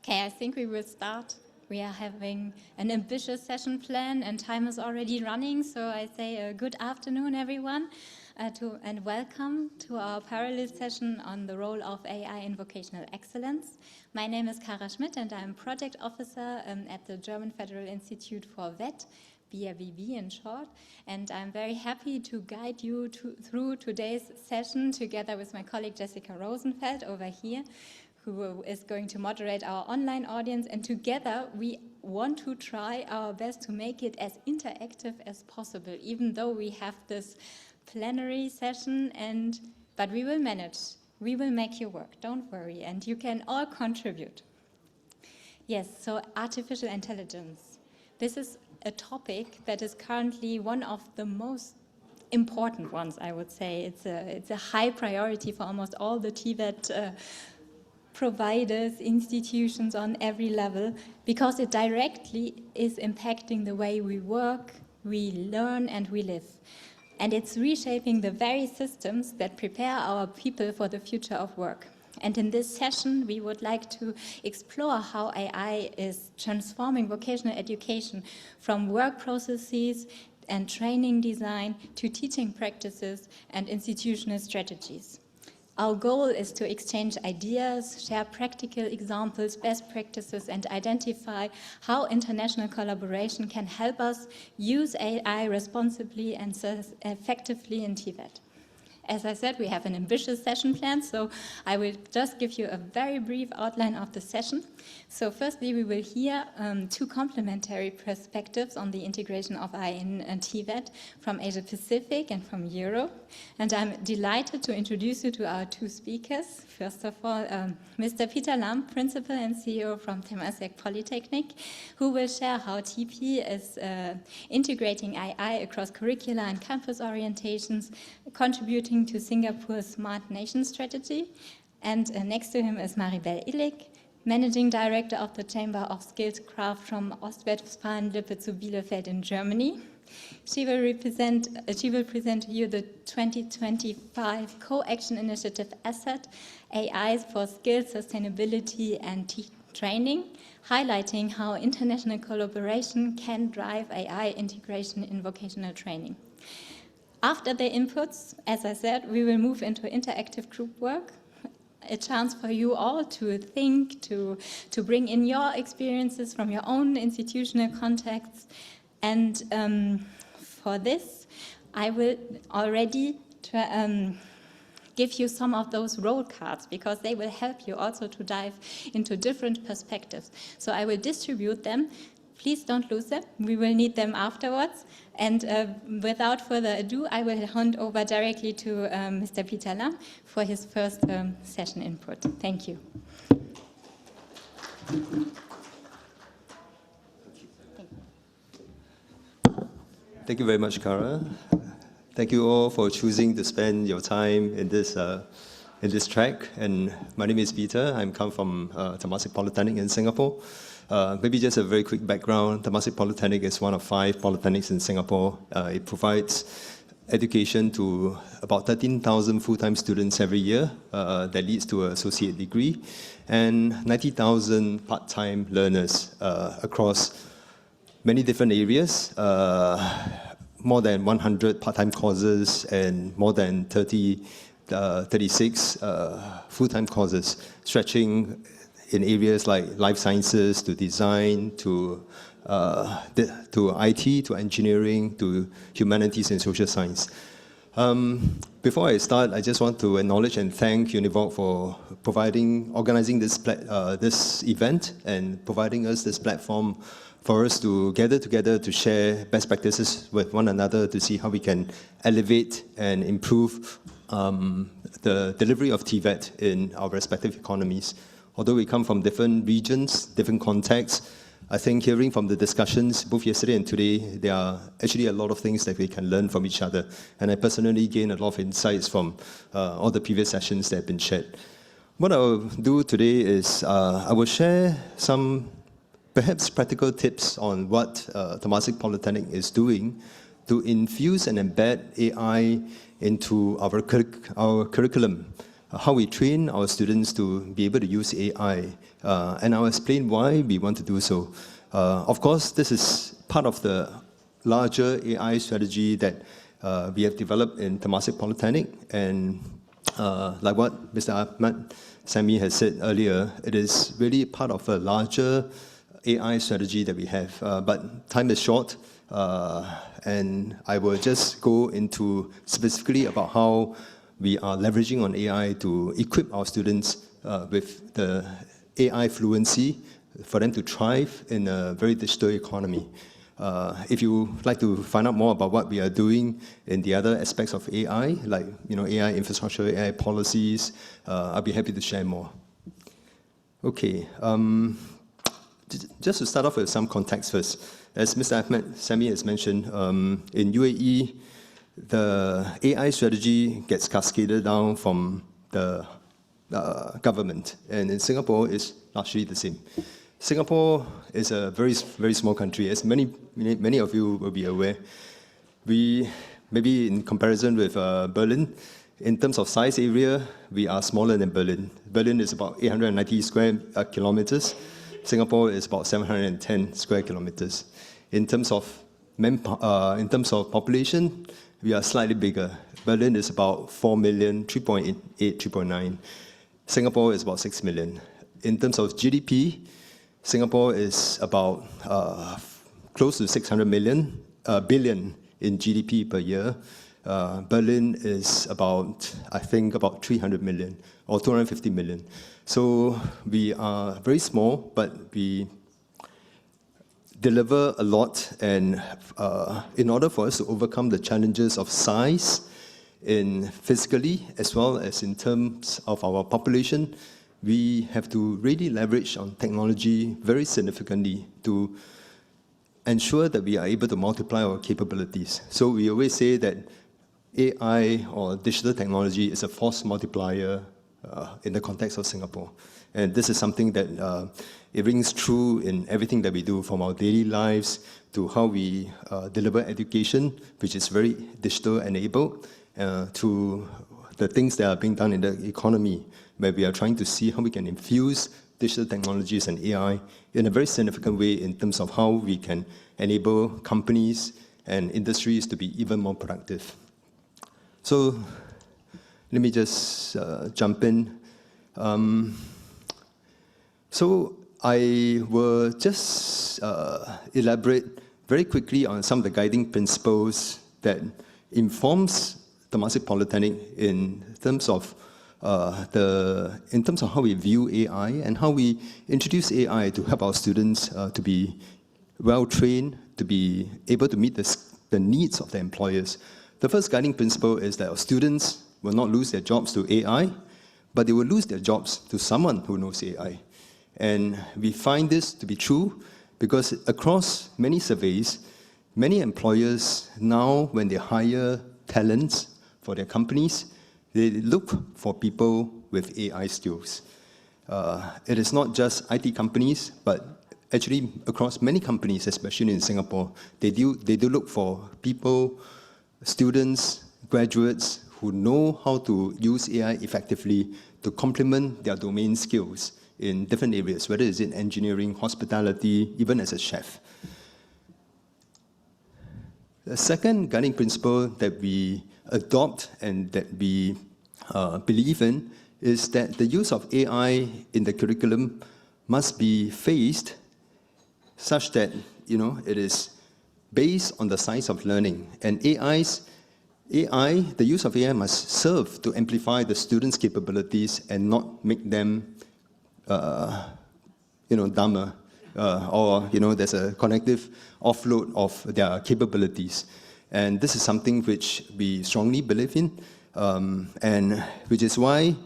Okay, I think we will start. We are having an ambitious session plan and time is already running, so I say good afternoon everyone and welcome to our parallel session on the role of AI in vocational excellence. My name is Cara Schmitt and I'm Project Officer at the German Federal Institute for VET, BIBB in short, and I'm very happy to guide you through today's session together with my colleague Jessica Rosenfeld over here, who is going to moderate our online audience, and together we want to try our best to make it as interactive as possible, even though we have this plenary session, but we will manage. We will make you work, don't worry, and you can all contribute. Yes, so artificial intelligence. This is a topic that is currently one of the most important ones, I would say. It's a high priority for almost all the TVET providers, institutions on every level, because it directly is impacting the way we work, we learn, and we live. And it's reshaping the very systems that prepare our people for the future of work. And in this session, we would like to explore how AI is transforming vocational education from work processes and training design to teaching practices and institutional strategies. Our goal is to exchange ideas, share practical examples, best practices, and identify how international collaboration can help us use AI responsibly and effectively in TVET. As I said, we have an ambitious session plan, so I will just give you a very brief outline of the session. So firstly, we will hear two complementary perspectives on the integration of AI in TVET from Asia Pacific and from Europe. And I'm delighted to introduce you to our two speakers. First of all, Mr. Peter Lamb, Principal and CEO from Temasek Polytechnic, who will share how TP is integrating AI across curricula and campus orientations, contributing to Singapore's Smart Nation strategy. And next to him is Maribel Illig, Managing Director of the Chamber of Skilled Craft from Ostwestfalen, Lippe to Bielefeld in Germany. She will present to you the 2025 Co-Action Initiative Asset, AI for Skills, Sustainability and Training, highlighting how international collaboration can drive AI integration in vocational training. After their inputs, as I said, we will move into interactive group work, a chance for you all to think, to bring in your experiences from your own institutional contexts. And for this, I will already give you some of those role cards, because they will help you also to dive into different perspectives. So I will distribute them. Please don't lose them. We will need them afterwards. And without further ado, I will hand over directly to Mr. Peter Lamb for his first session input. Thank you. Thank you very much, Cara. Thank you all for choosing to spend your time in this track. And my name is Peter. I come from Temasek Polytechnic in Singapore. Maybe just a very quick background. Temasek Polytechnic is one of 5 polytechnics in Singapore. It provides education to about 13,000 full-time students every year. That leads to an associate degree, and 90,000 part-time learners across many different areas, more than 100 part-time courses and more than 36 full-time courses, stretching in areas like life sciences, to design, to IT, to engineering, to humanities and social science. Before I start, I just want to acknowledge and thank UNEVOC for organizing this event and providing us this platform for us to gather together to share best practices with one another to see how we can elevate and improve the delivery of TVET in our respective economies. Although we come from different regions, different contexts, I think hearing from the discussions, both yesterday and today, there are actually a lot of things that we can learn from each other. And I personally gained a lot of insights from all the previous sessions that have been shared. What I will do today is I will share some perhaps practical tips on what Temasek Polytechnic is doing to infuse and embed AI into our curriculum. how we train our students to be able to use AI, and I'll explain why we want to do so. Of course, this is part of the larger AI strategy that we have developed in Temasek Polytechnic, and like what Mr. Ahmad Sami has said earlier, it is really part of a larger AI strategy that we have, but time is short, and I will just go into specifically about how we are leveraging on AI to equip our students with the AI fluency for them to thrive in a very digital economy. If you would like to find out more about what we are doing in the other aspects of AI, like AI infrastructure, AI policies, I'll be happy to share more. Okay, just to start off with some context first. As Mr. Ahmed Sami has mentioned, in UAE, the AI strategy gets cascaded down from the government, and in Singapore, it's largely the same. Singapore is a very, very small country, as many of you will be aware. We, maybe in comparison with Berlin, in terms of size area, we are smaller than Berlin. Berlin is about 890 square kilometers. Singapore is about 710 square kilometers. In terms of population, we are slightly bigger. Berlin is about 4 million, 3.8, 3.9. Singapore is about 6 million. In terms of GDP, Singapore is about close to 600 billion in GDP per year. Berlin is about, I think, about 300 million or 250 million. So we are very small, but we deliver a lot, and in order for us to overcome the challenges of size in physically as well as in terms of our population, we have to really leverage on technology very significantly to ensure that we are able to multiply our capabilities. So we always say that AI or digital technology is a force multiplier in the context of Singapore. And this is something that it rings true in everything that we do, from our daily lives to how we deliver education, which is very digital enabled, to the things that are being done in the economy, where we are trying to see how we can infuse digital technologies and AI in a very significant way in terms of how we can enable companies and industries to be even more productive. So let me just jump in. So I will just elaborate very quickly on some of the guiding principles that informs Temasek Polytechnic in terms of how we view AI and how we introduce AI to help our students to be well-trained, to be able to meet the needs of their employers. The first guiding principle is that our students will not lose their jobs to AI, but they will lose their jobs to someone who knows AI. And we find this to be true because across many surveys, many employers now, when they hire talents for their companies, they look for people with AI skills. It is not just IT companies, but actually across many companies, especially in Singapore, they do look for people, students, graduates who know how to use AI effectively to complement their domain skills in different areas, whether it's in engineering, hospitality, even as a chef. The second guiding principle that we adopt and that we believe in is that the use of AI in the curriculum must be phased such that it is based on the science of learning. And the use of AI must serve to amplify the students' capabilities and not make them dumber, or there's a cognitive offload of their capabilities. And this is something which we strongly believe in, and which is why,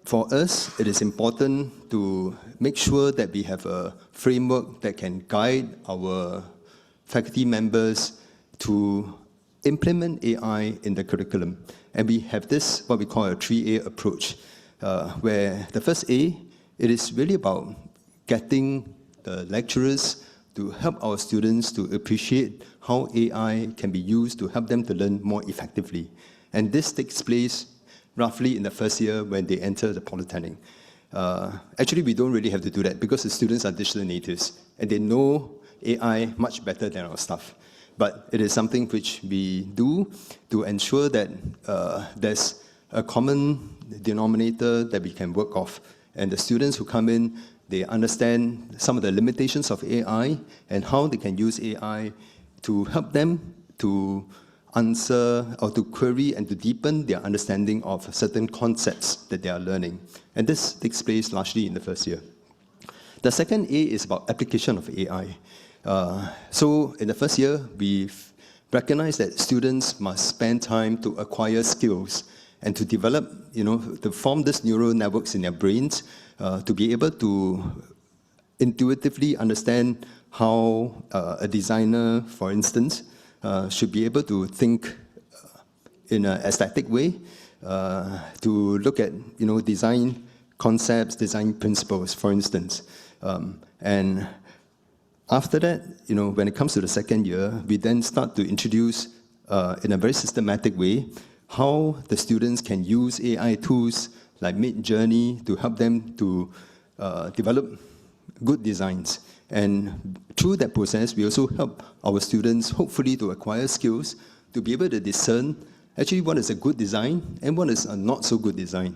for us, it is important to make sure that we have a framework that can guide our faculty members to implement AI in the curriculum. And we have this, what we call a 3A approach, where the first A, it is really about getting the lecturers to help our students to appreciate how AI can be used to help them to learn more effectively. And this takes place roughly in the first year when they enter the Polytechnic. Actually, we don't really have to do that because the students are digital natives and they know AI much better than our staff. But it is something which we do to ensure that there's a common denominator that we can work off. And the students who come in, they understand some of the limitations of AI and how they can use AI to help them to answer or to query and to deepen their understanding of certain concepts that they are learning. And this takes place largely in the first year. The second A is about application of AI. So in the first year, we've recognized that students must spend time to acquire skills and to develop, to form these neural networks in their brains to be able to intuitively understand how a designer, for instance, should be able to think in an aesthetic way, to look at design concepts, design principles, for instance. And after that, when it comes to the second year, we then start to introduce in a very systematic way how the students can use AI tools like Midjourney to help them to develop good designs. And through that process, we also help our students, hopefully, to acquire skills to be able to discern actually what is a good design and what is a not so good design.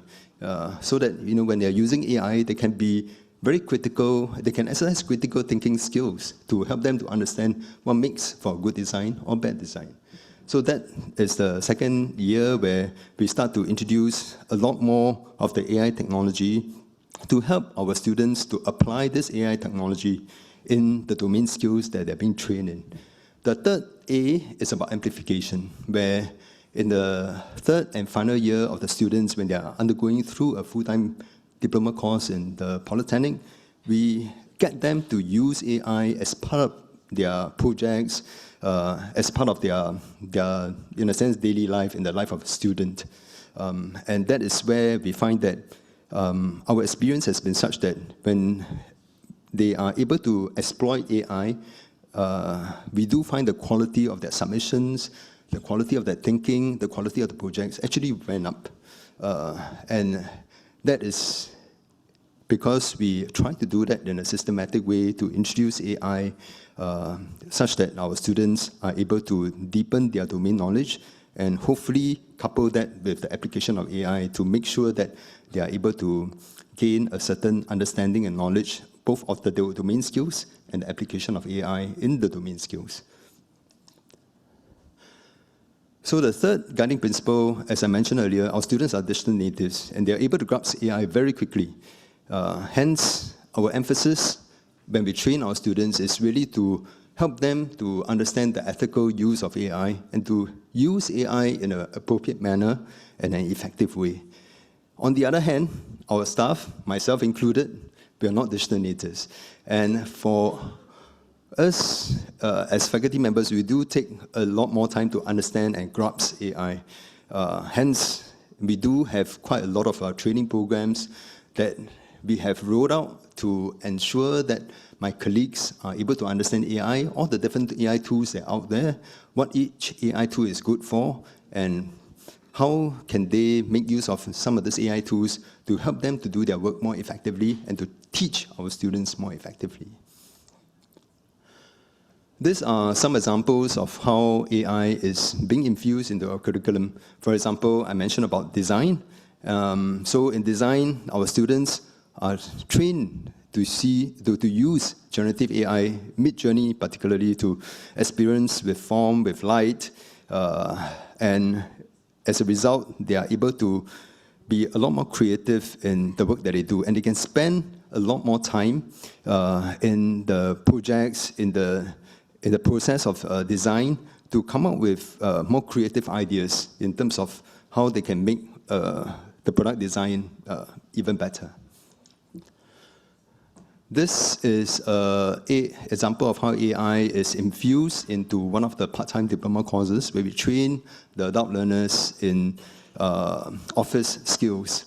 So that when they're using AI, they can be very critical, they can exercise critical thinking skills to help them to understand what makes for a good design or bad design. So that is the second year where we start to introduce a lot more of the AI technology to help our students to apply this AI technology in the domain skills that they're being trained in. The third A is about amplification, where in the third and final year of the students, when they are undergoing through a full-time diploma course in the Polytechnic, we get them to use AI as part of their projects, as part of their, in a sense, daily life, in the life of a student. And that is where we find that our experience has been such that when they are able to exploit AI, we do find the quality of their submissions, the quality of their thinking, the quality of the projects actually went up. And that is because we try to do that in a systematic way to introduce AI such that our students are able to deepen their domain knowledge and hopefully couple that with the application of AI to make sure that they are able to gain a certain understanding and knowledge both of the domain skills and the application of AI in the domain skills. So the third guiding principle, as I mentioned earlier, our students are digital natives and they're able to grasp AI very quickly. Hence, our emphasis when we train our students is really to help them to understand the ethical use of AI and to use AI in an appropriate manner and an effective way. On the other hand, our staff, myself included, we are not digital natives. And for us, as faculty members, we do take a lot more time to understand and grasp AI. Hence, we do have quite a lot of training programs that we have rolled out to ensure that my colleagues are able to understand AI, all the different AI tools that are out there, what each AI tool is good for, and how can they make use of some of these AI tools to help them to do their work more effectively and to teach our students more effectively. These are some examples of how AI is being infused into our curriculum. For example, I mentioned about design. So in design, our students are trained to use generative AI, Midjourney particularly, to experience with form, with light, and as a result, they are able to be a lot more creative in the work that they do, and they can spend a lot more time in the projects, in the process of design to come up with more creative ideas in terms of how they can make the product design even better. This is an example of how AI is infused into one of the part-time diploma courses where we train the adult learners in office skills.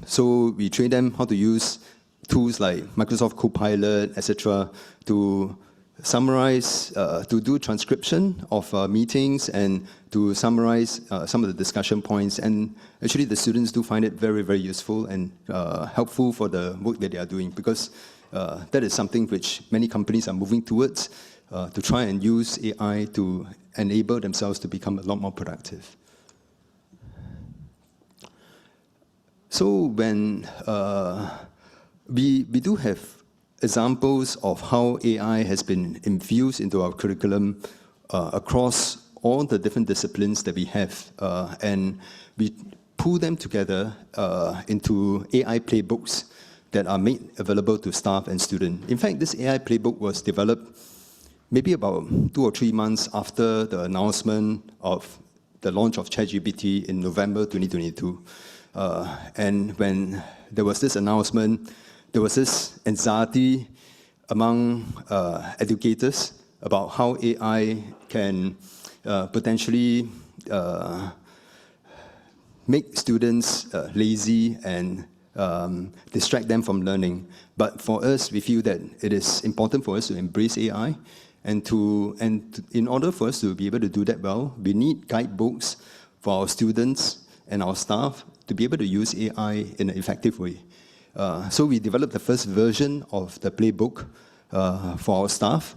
So we train them how to use tools like Microsoft Copilot, etc., to summarize, to do transcription of meetings and to summarize some of the discussion points. And actually the students do find it very, very useful and helpful for the work that they are doing, because that is something which many companies are moving towards, to try and use AI to enable themselves to become a lot more productive. So when we do have examples of how AI has been infused into our curriculum across all the different disciplines that we have, and we pull them together into AI playbooks that are made available to staff and students. In fact, this AI playbook was developed maybe about 2 or 3 months after the announcement of the launch of ChatGPT in November 2022. And when there was this announcement, there was this anxiety among educators about how AI can potentially make students lazy and distract them from learning. But for us, we feel that it is important for us to embrace AI, and in order for us to be able to do that well, we need guidebooks for our students and our staff to be able to use AI in an effective way. So we developed the first version of the playbook for our staff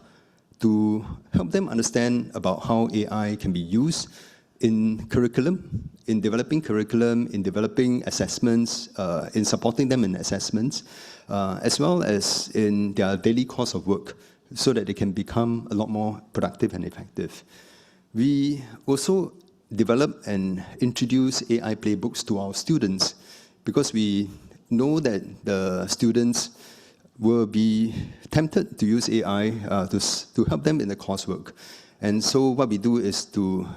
to help them understand about how AI can be used in curriculum, in developing assessments, in supporting them in assessments, as well as in their daily course of work, so that they can become a lot more productive and effective. We also develop and introduce AI playbooks to our students, because we know that the students will be tempted to use AI to help them in the coursework. And so what we do is to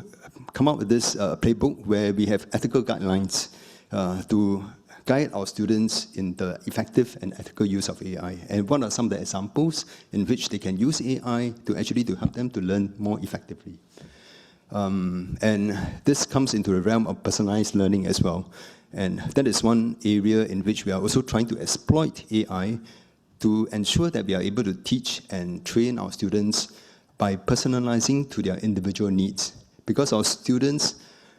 come up with this playbook where we have ethical guidelines to guide our students in the effective and ethical use of AI. And what are some of the examples in which they can use AI to actually help them to learn more effectively? And this comes into the realm of personalized learning as well. And that is one area in which we are also trying to exploit AI to ensure that we are able to teach and train our students by personalizing to their individual needs. Because our students,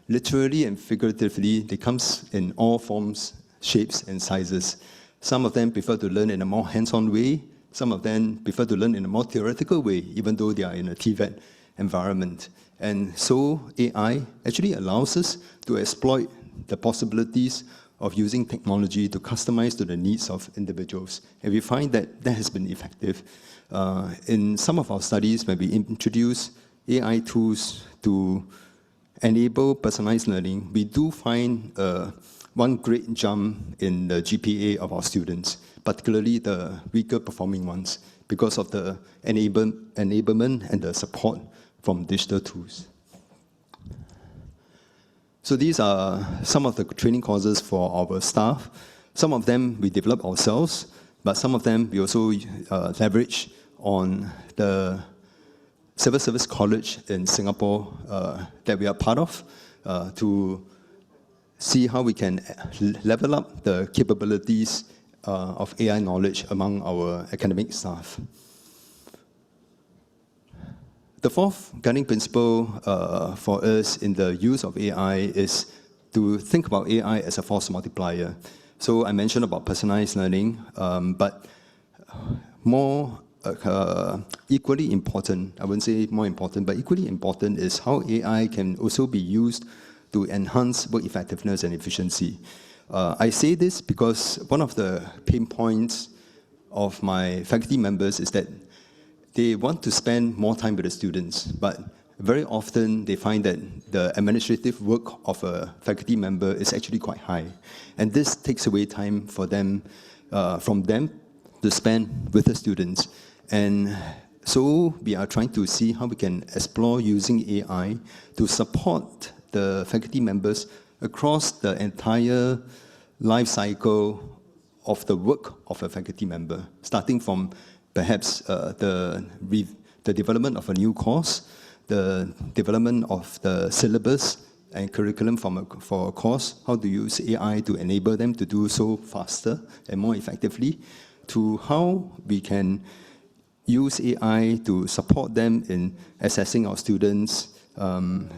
literally and figuratively, they come in all forms, shapes, and sizes. Some of them prefer to learn in a more hands-on way. Some of them prefer to learn in a more theoretical way, even though they are in a TVET environment. And so AI actually allows us to exploit the possibilities of using technology to customize to the needs of individuals. And we find that that has been effective. In some of our studies, when we introduce AI tools to enable personalized learning, we do find one great jump in the GPA of our students, particularly the weaker performing ones, because of the enablement and the support from digital tools. So these are some of the training courses for our staff. Some of them we develop ourselves, but some of them we also leverage on the Civil Service College in Singapore that we are part of to see how we can level up the capabilities of AI knowledge among our academic staff. The fourth guiding principle for us in the use of AI is to think about AI as a force multiplier. So I mentioned about personalized learning, but more equally important, I wouldn't say more important, but equally important is how AI can also be used to enhance work effectiveness and efficiency. I say this because one of the pain points of my faculty members is that they want to spend more time with the students, but very often they find that the administrative work of a faculty member is actually quite high. And this takes away time for them, from them to spend with the students. And so we are trying to see how we can explore using AI to support the faculty members across the entire life cycle of the work of a faculty member, starting from perhaps the development of a new course, the development of the syllabus and curriculum for a course, how to use AI to enable them to do so faster and more effectively, to how we can use AI to support them in assessing our students,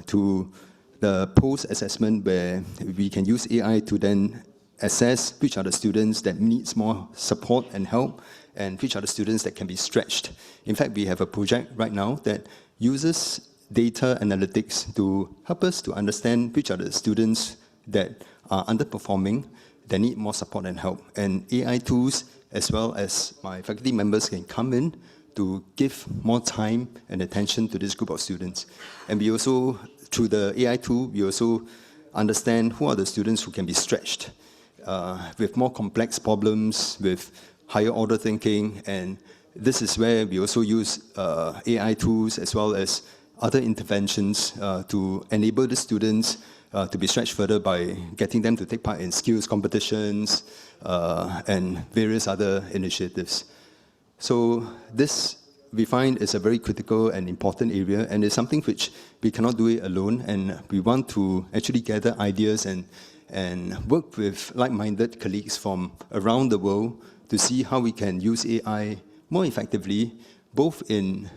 to the post-assessment where we can use AI to then assess which are the students that needs more support and help, and which are the students that can be stretched. In fact, we have a project right now that uses data analytics to help us to understand which are the students that are underperforming, that need more support and help. And AI tools, as well as my faculty members, can come in to give more time and attention to this group of students. And we also, through the AI tool, we also understand who are the students who can be stretched with more complex problems, with higher order thinking. And this is where we also use AI tools as well as other interventions to enable the students to be stretched further by getting them to take part in skills competitions and various other initiatives. So this, we find, is a very critical and important area, and it's something which we cannot do it alone, and we want to actually gather ideas and work with like-minded colleagues from around the world to see how we can use AI more effectively, both in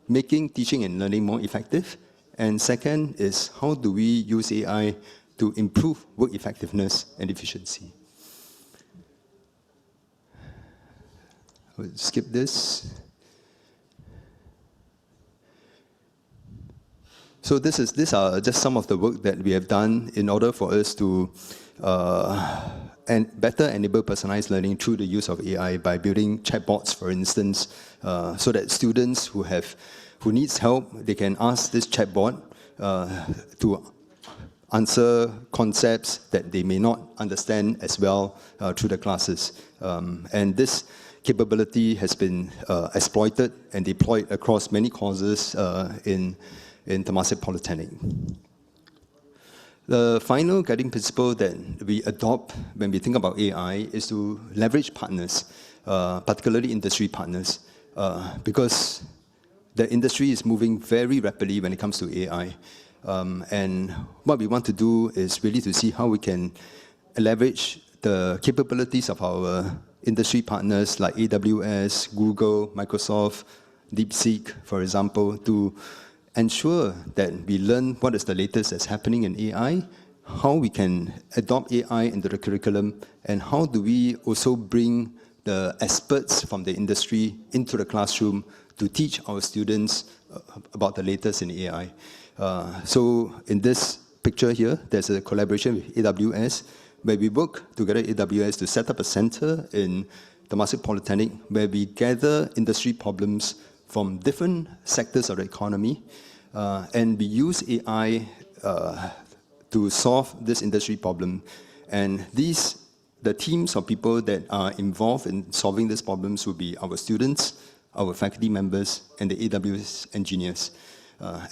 making teaching and learning more effective, and second is how do we use AI to improve work effectiveness and efficiency. I'll skip this. So these are just some of the work that we have done in order for us to and better enable personalized learning through the use of AI by building chatbots, for instance, so that students who needs help, they can ask this chatbot to answer concepts that they may not understand as well through the classes. And this capability has been exploited and deployed across many courses in Temasek Polytechnic. The final guiding principle that we adopt when we think about AI is to leverage partners, particularly industry partners, because the industry is moving very rapidly when it comes to AI. And what we want to do is really to see how we can leverage the capabilities of our industry partners like AWS, Google, Microsoft, DeepSeek, for example, to ensure that we learn what is the latest that's happening in AI, how we can adopt AI into the curriculum, and how do we also bring the experts from the industry into the classroom to teach our students about the latest in AI. So in this picture here, there's a collaboration with AWS, where we work together with AWS to set up a center in Temasek Polytechnic, where we gather industry problems from different sectors of the economy, and we use AI to solve this industry problem. And the teams of people that are involved in solving these problems will be our students, our faculty members, and the AWS engineers.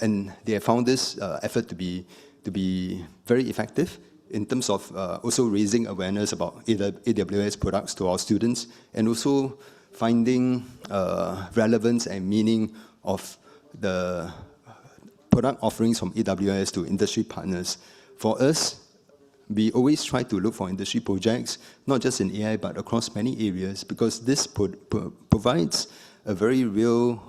And they have found this effort to be very effective in terms of also raising awareness about AWS products to our students, and also finding relevance and meaning of the product offerings from AWS to industry partners. For us, we always try to look for industry projects, not just in AI, but across many areas, because this provides a very real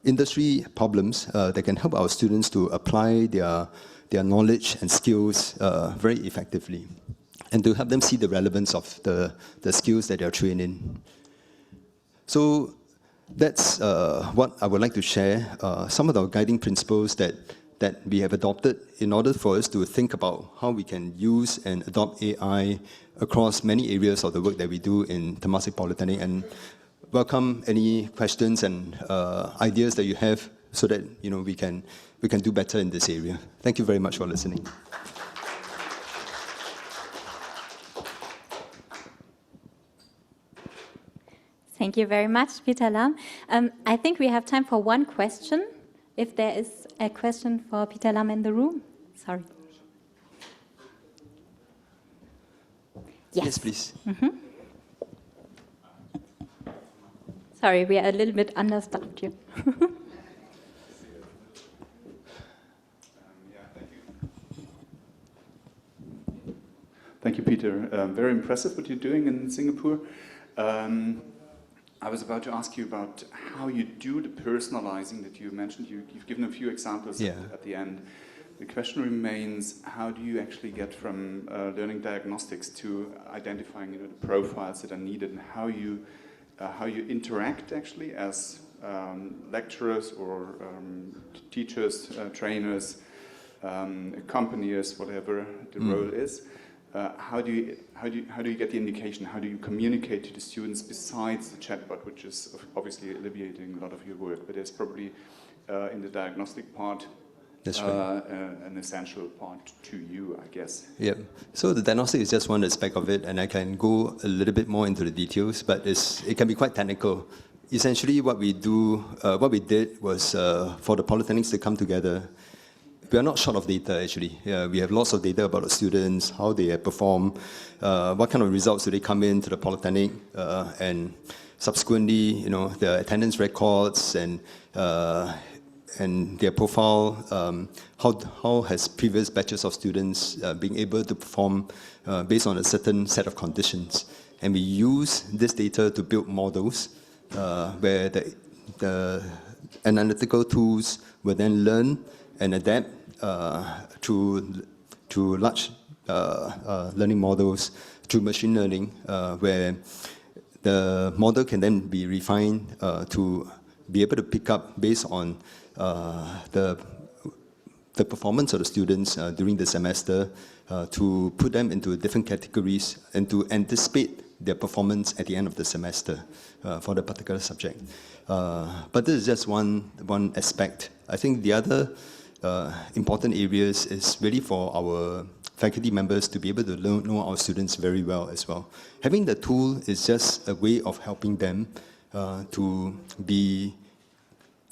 industry problems that can help our students to apply their knowledge and skills very effectively, and to help them see the relevance of the skills that they are trained in. So that's what I would like to share, some of the guiding principles that we have adopted in order for us to think about how we can use and adopt AI across many areas of the work that we do in Temasek Polytechnic, and welcome any questions and ideas that you have so that we can do better in this area. Thank you very much for listening. Thank you very much, Peter Lam. I think we have time for one question. If there is a question for Peter Lam in the room. Sorry. Yes, please. Mm-hmm. Sorry, we are a little bit understaffed here. Thank you, Peter. Very impressive what you're doing in Singapore. I was about to ask you about how you do the personalizing that you mentioned. You've given a few examples at the end. The question remains, how do you actually get from learning diagnostics to identifying the profiles that are needed, and how you interact actually as lecturers or teachers, trainers, accompaniers, whatever the role is. How do you get the indication? How do you communicate to the students besides the chatbot, which is obviously alleviating a lot of your work, but there's probably in the diagnostic part an essential part to you, I guess. Yeah. So the diagnostic is just one aspect of it, and I can go a little bit more into the details, but it can be quite technical. Essentially, what we did was for the polytechnics to come together. We are not short of data, actually. We have lots of data about the students, how they perform, what kind of results do they come into the polytechnic, and subsequently, their attendance records and their profile, how has previous batches of students been able to perform based on a certain set of conditions. And we use this data to build models where the analytical tools will then learn and adapt to large learning models, through machine learning, where the model can then be refined to be able to pick up based on the performance of the students during the semester, to put them into different categories and to anticipate their performance at the end of the semester for the particular subject. But this is just one aspect. I think the other important areas is really for our faculty members to be able to know our students very well as well. Having the tool is just a way of helping them to be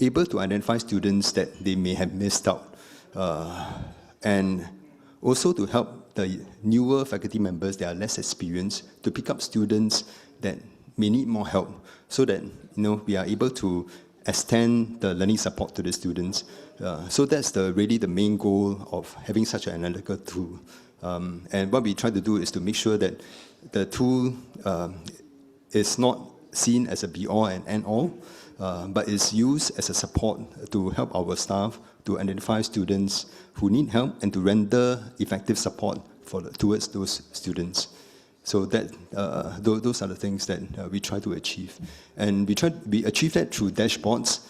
able to identify students that they may have missed out, and also to help the newer faculty members that are less experienced to pick up students that may need more help, so that we are able to extend the learning support to the students. So that's really the main goal of having such an analytical tool. And what we try to do is to make sure that the tool is not seen as a be-all and end-all, but is used as a support to help our staff to identify students who need help and to render effective support towards those students. So that those are the things that we try to achieve, and we achieve that through dashboards.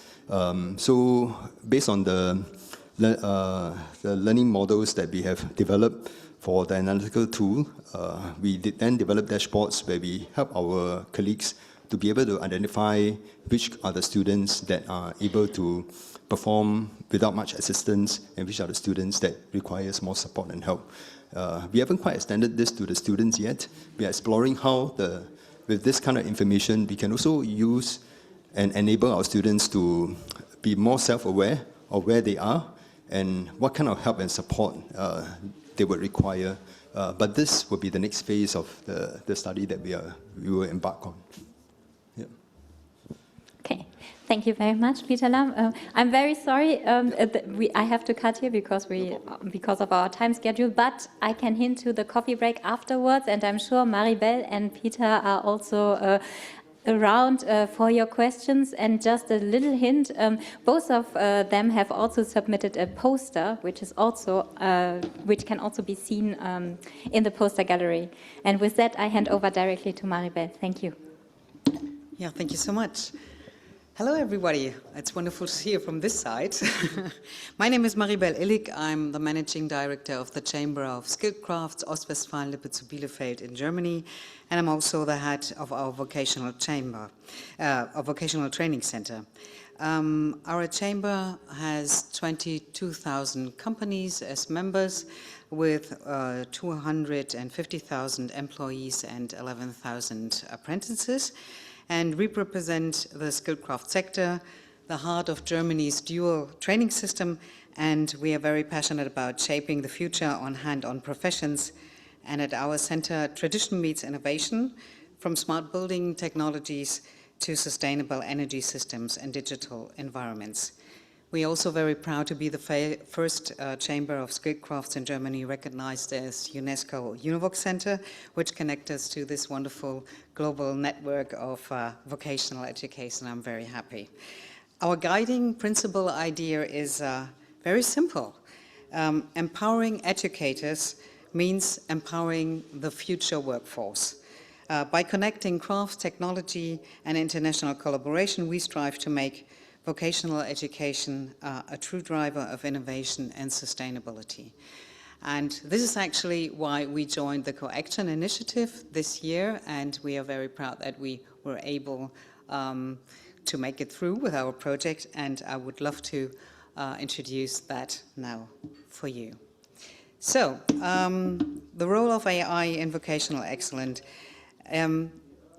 So based on the learning models that we have developed for the analytical tool, we then develop dashboards where we help our colleagues to be able to identify which are the students that are able to perform without much assistance and which are the students that requires more support and help. We haven't quite extended this to the students yet. We are exploring how with this kind of information, we can also use and enable our students to be more self-aware of where they are and what kind of help and support they would require. But this will be the next phase of the study that we will embark on. Yeah. Okay. Thank you very much, Peter Lam. I'm very sorry I have to cut here because of our time schedule, but I can hint to the coffee break afterwards, and I'm sure Maribel and Peter are also around for your questions. And just a little hint, both of them have also submitted a poster, which can also be seen in the poster gallery. And with that, I hand over directly to Maribel. Thank you. Yeah, thank you so much. Hello, everybody. It's wonderful to see you from this side. My name is Maribel Illig. I'm the Managing Director of the Chamber of Skilled Crafts, Ostwestfalen, Lippe to Bielefeld in Germany, and I'm also the head of our vocational chamber, our vocational training center. Our chamber has 22,000 companies as members, with 250,000 employees and 11,000 apprentices. And we represent the skilled craft sector, the heart of Germany's dual training system, and we are very passionate about shaping the future on hand-on professions. And at our center, tradition meets innovation, from smart building technologies to sustainable energy systems and digital environments. We're also very proud to be the first Chamber of Skilled Crafts in Germany recognized as UNESCO-UNEVOC Center, which connects us to this wonderful global network of vocational education. I'm very happy. Our guiding principle idea is very simple. Empowering educators means empowering the future workforce. By connecting craft, technology, and international collaboration, we strive to make vocational education a true driver of innovation and sustainability. And this is actually why we joined the Co-Action Initiative this year, and we are very proud that we were able to make it through with our project, and I would love to introduce that now for you. So, the role of AI in vocational excellence.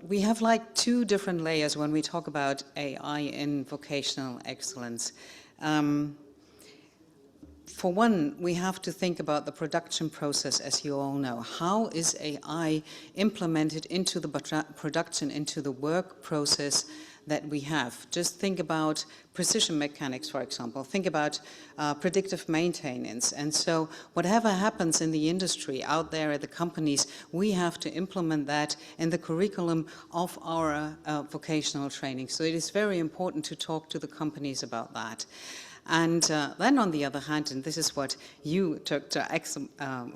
We have like two different layers when we talk about AI in vocational excellence. For one, we have to think about the production process, as you all know. How is AI implemented into the production, into the work process that we have? Just think about precision mechanics, for example. Think about predictive maintenance. And so whatever happens in the industry out there at the companies, we have to implement that in the curriculum of our vocational training. So it is very important to talk to the companies about that. And then on the other hand, and this is what you took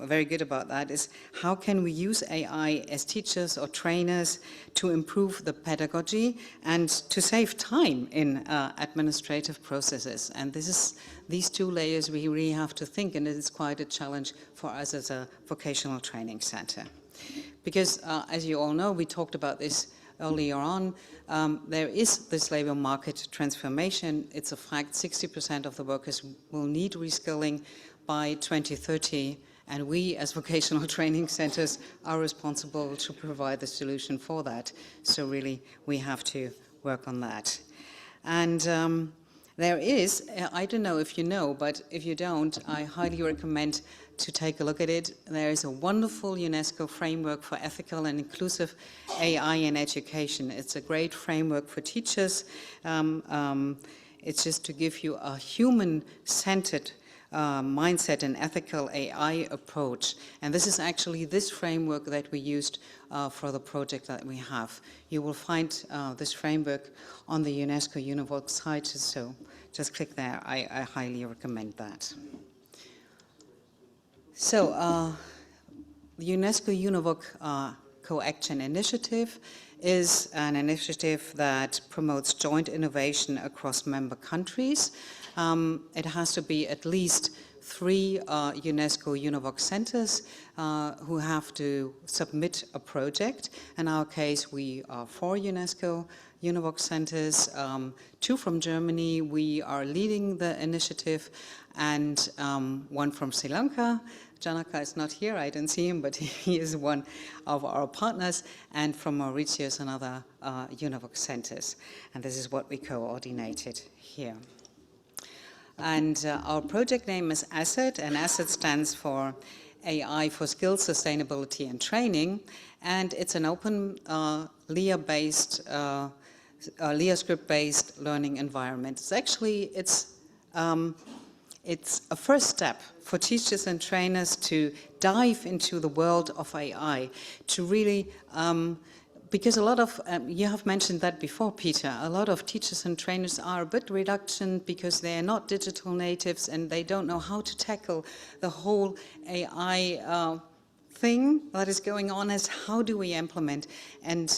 very good about that, is how can we use AI as teachers or trainers to improve the pedagogy and to save time in administrative processes. And these two layers we really have to think, and it is quite a challenge for us as a vocational training center. Because as you all know, we talked about this earlier on, there is this labor market transformation. It's a fact, 60% of the workers will need reskilling by 2030, and we as vocational training centers are responsible to provide the solution for that. So really, we have to work on that. And there is, I don't know if you know, but if you don't, I highly recommend to take a look at it. There is a wonderful UNESCO framework for ethical and inclusive AI in education. It's a great framework for teachers. It's just to give you a human-centered mindset and ethical AI approach. And this is actually this framework that we used for the project that we have. You will find this framework on the UNESCO-UNEVOC site, so just click there. I highly recommend that. So, the UNESCO-UNEVOC Co-Action Initiative is an initiative that promotes joint innovation across member countries. It has to be at least 3 UNESCO-UNEVOC centers who have to submit a project. In our case, we are 4 UNESCO-UNEVOC centers, 2 from Germany. We are leading the initiative, and 1 from Sri Lanka. Janaka is not here, I don't see him, but he is one of our partners, and from Mauritius, another UNEVOC centers. And this is what we coordinated here. And our project name is ASSET, and ASSET stands for AI for Skills, Sustainability and Training, and it's an open LEA-based, LEA script-based learning environment. It's actually, it's a first step for teachers and trainers to dive into the world of AI, to really, because a lot of, you have mentioned that before, Peter, a lot of teachers and trainers are a bit reluctant because they are not digital natives and they don't know how to tackle the whole AI thing that is going on, as how do we implement. And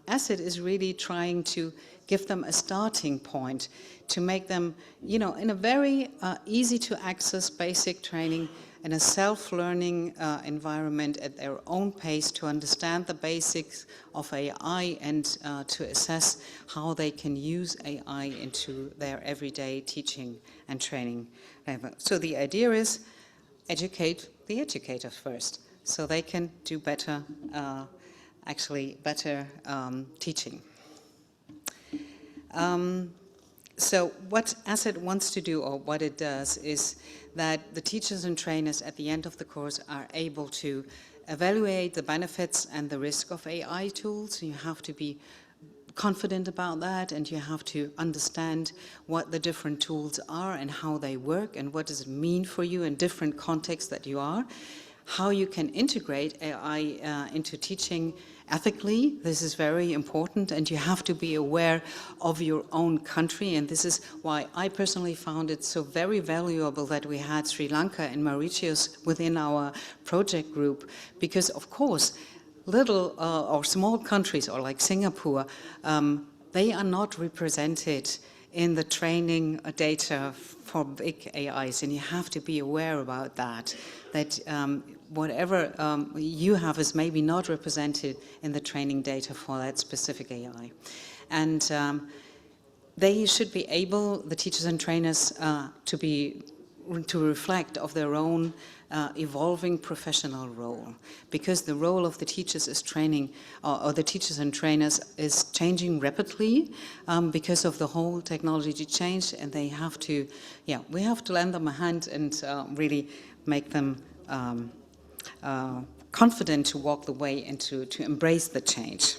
ASSET is really trying to give them a starting point to make them, you know, in a very easy to access basic training in a self-learning environment at their own pace, to understand the basics of AI and to assess how they can use AI into their everyday teaching and training. So the idea is educate the educators first, so they can do better, actually better teaching. So what ASSET wants to do, or what it does, is that the teachers and trainers at the end of the course are able to evaluate the benefits and the risk of AI tools. You have to be confident about that, and you have to understand what the different tools are and how they work and what does it mean for you in different contexts that you are. How you can integrate AI into teaching ethically, this is very important, and you have to be aware of your own country, and this is why I personally found it so very valuable that we had Sri Lanka and Mauritius within our project group, because of course little or small countries, or like Singapore, they are not represented in the training data for big AIs, and you have to be aware about that, whatever you have is maybe not represented in the training data for that specific AI. And they should be able, the teachers and trainers, to reflect of their own evolving professional role, because the role of the teachers is training, or the teachers and trainers is changing rapidly because of the whole technology change, and they have to, we have to lend them a hand and really make them confident to walk the way and to embrace the change.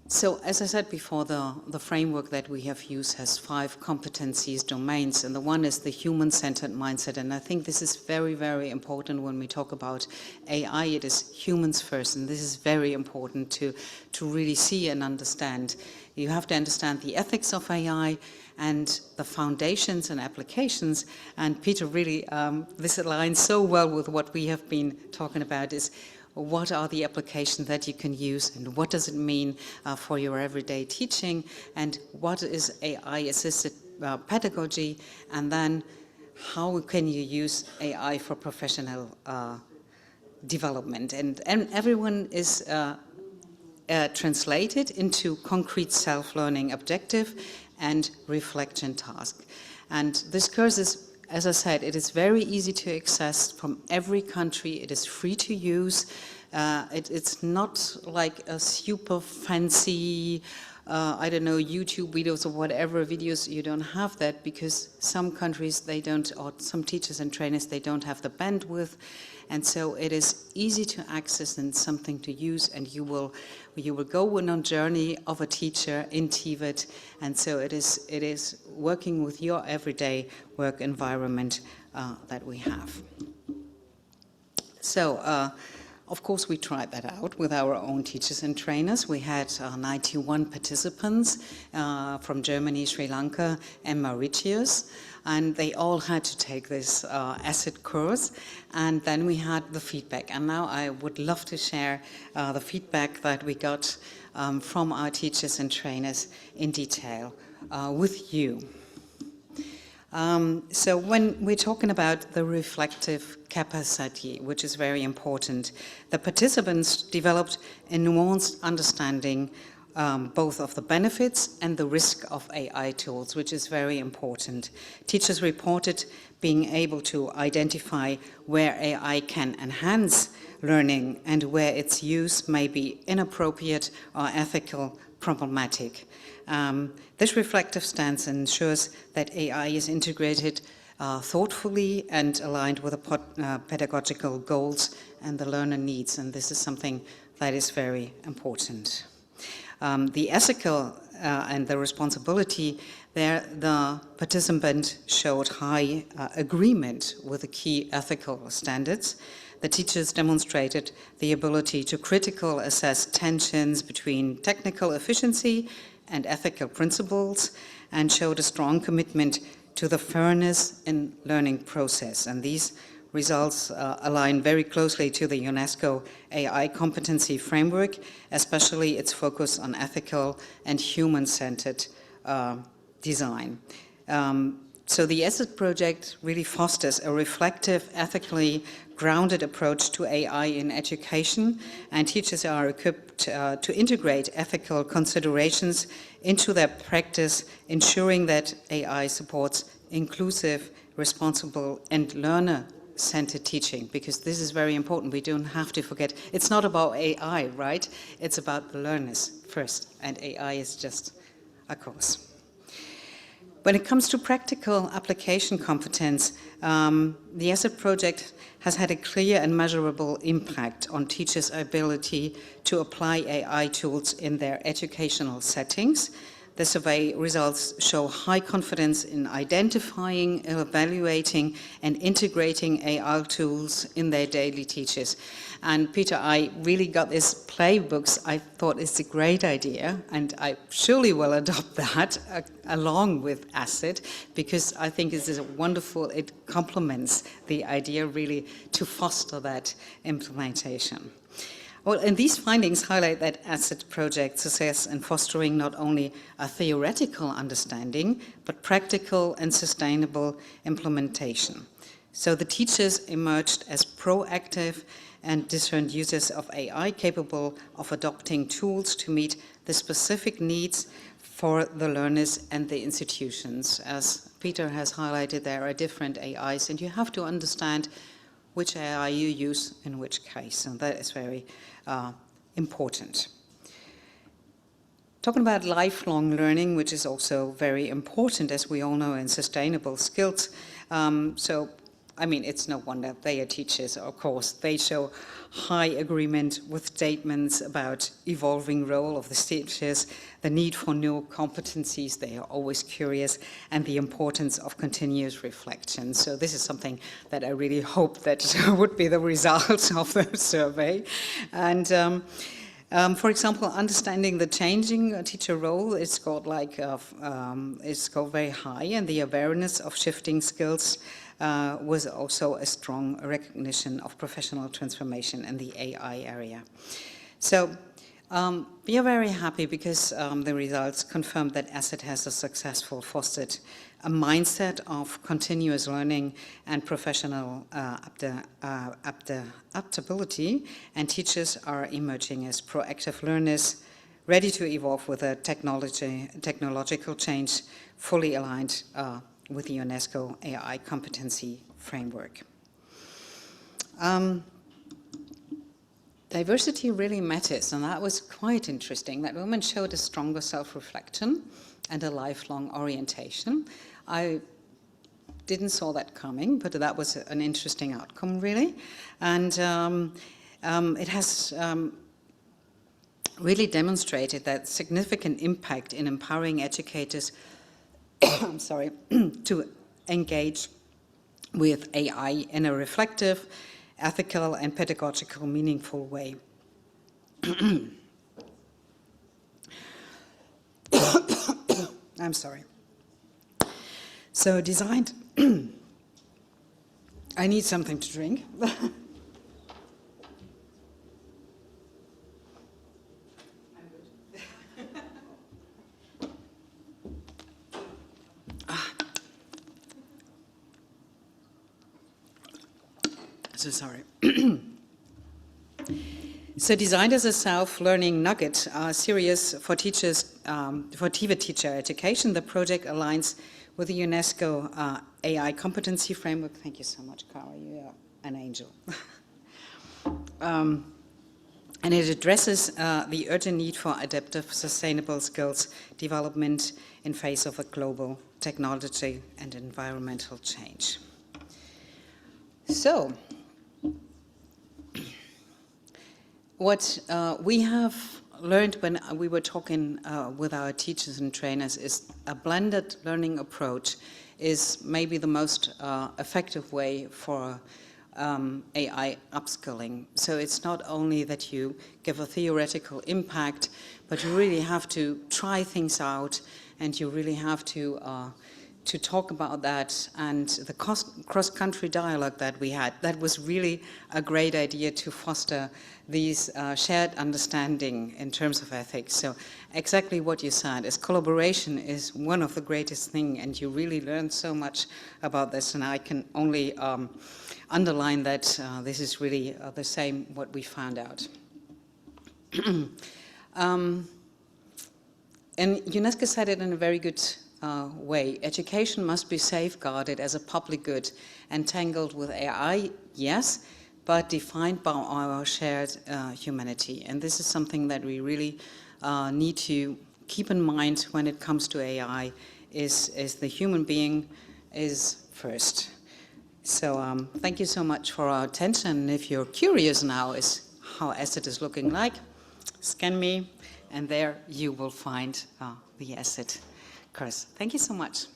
So, as I said before, the framework that we have used has 5 competencies, domains, and the one is the human-centered mindset. And I think this is very, very important when we talk about AI. It is humans first, and this is very important to really see and understand. You have to understand the ethics of AI and the foundations and applications. And Peter, really, this aligns so well with what we have been talking about, is what are the applications that you can use, and what does it mean for your everyday teaching, and what is AI-assisted pedagogy, and then how can you use AI for professional development. And everyone is translated into concrete self-learning objective and reflection task. And this course is, as I said, it is very easy to access from every country. It is free to use. It's not like a super fancy, I don't know, YouTube videos or whatever videos. You don't have that because some countries, they don't, or some teachers and trainers, they don't have the bandwidth. And so it is easy to access and something to use, and you will go on a journey of a teacher in TVET. And so it is working with your everyday work environment that we have. So, of course, we tried that out with our own teachers and trainers. We had 91 participants from Germany, Sri Lanka, and Mauritius. And they all had to take this ACID course, and then we had the feedback. And now I would love to share the feedback that we got from our teachers and trainers in detail with you. So when we're talking about the reflective capacity, which is very important, the participants developed a nuanced understanding both of the benefits and the risk of AI tools, which is very important. Teachers reported being able to identify where AI can enhance learning and where its use may be inappropriate or ethical problematic. This reflective stance ensures that AI is integrated thoughtfully and aligned with the pedagogical goals and the learner needs, and this is something that is very important. The ethical and the responsibility there, the participant showed high agreement with the key ethical standards. The teachers demonstrated the ability to critically assess tensions between technical efficiency and ethical principles, and showed a strong commitment to the fairness in learning process. And these results align very closely to the UNESCO AI competency framework, especially its focus on ethical and human-centered design. So the ACID project really fosters a reflective, ethically grounded approach to AI in education, and teachers are equipped to integrate ethical considerations into their practice, ensuring that AI supports inclusive, responsible, and learner-centered teaching, because this is very important. We don't have to forget, it's not about AI, right? It's about the learners first, and AI is just a course. when it comes to practical application competence, the ASSET project has had a clear and measurable impact on teachers' ability to apply AI tools in their educational settings. The survey results show high confidence in identifying, evaluating, and integrating AI tools in their daily teachers. And Peter, I really got this playbooks. I thought it's a great idea, and I surely will adopt that along with ASSET, because I think this is wonderful. It complements the idea really to foster that implementation. Well, and these findings highlight that ASSET project success in fostering not only a theoretical understanding, but practical and sustainable implementation. So the teachers emerged as proactive and discerned users of AI capable of adopting tools to meet the specific needs for the learners and the institutions. As Peter has highlighted, there are different AIs, and you have to understand which AI you use in which case, and that is very important. Talking about lifelong learning, which is also very important, as we all know, in sustainable skills. So, I mean, it's no wonder they are teachers, of course. They show high agreement with statements about evolving role of the teachers, the need for new competencies, they are always curious, and the importance of continuous reflection. So this is something that I really hope that would be the result of the survey. And for example, understanding the changing teacher role is scored very high, and the awareness of shifting skills was also a strong recognition of professional transformation in the AI area. So we are very happy because the results confirm that ASSET has successfully fostered a mindset of continuous learning and professional adaptability, and teachers are emerging as proactive learners, ready to evolve with a technological change fully aligned with the UNESCO AI competency framework. Diversity really matters, and that was quite interesting, that women showed a stronger self-reflection and a lifelong orientation. I didn't saw that coming, but that was an interesting outcome, really. And it has really demonstrated that significant impact in empowering educators I'm sorry, to engage with AI in a reflective, ethical, and pedagogical, meaningful way. I'm sorry. So designed, I need something to drink. So sorry. So designed as a self-learning nugget, series for teachers, for TVET teacher education, the project aligns with the UNESCO AI competency framework. Thank you so much, Cara, you are an angel. And it addresses the urgent need for adaptive, sustainable skills development in face of a global technology and environmental change. So, what we have learned when we were talking with our teachers and trainers is a blended learning approach is maybe the most effective way for AI upskilling. So it's not only that you give a theoretical impact, but you really have to try things out, and you really have to talk about that. And the cross-country dialogue that we had, that was really a great idea to foster these shared understanding in terms of ethics. So exactly what you said is collaboration is one of the greatest things, and you really learn so much about this, and I can only underline that this is really the same what we found out. And UNESCO said it in a very good way. Education must be safeguarded as a public good, entangled with AI, yes, but defined by our shared humanity. And this is something that we really need to keep in mind when it comes to AI is the human being is first. So thank you so much for our attention. If you're curious now is how asset is looking like, scan me, and there you will find the asset course. Thank you so much.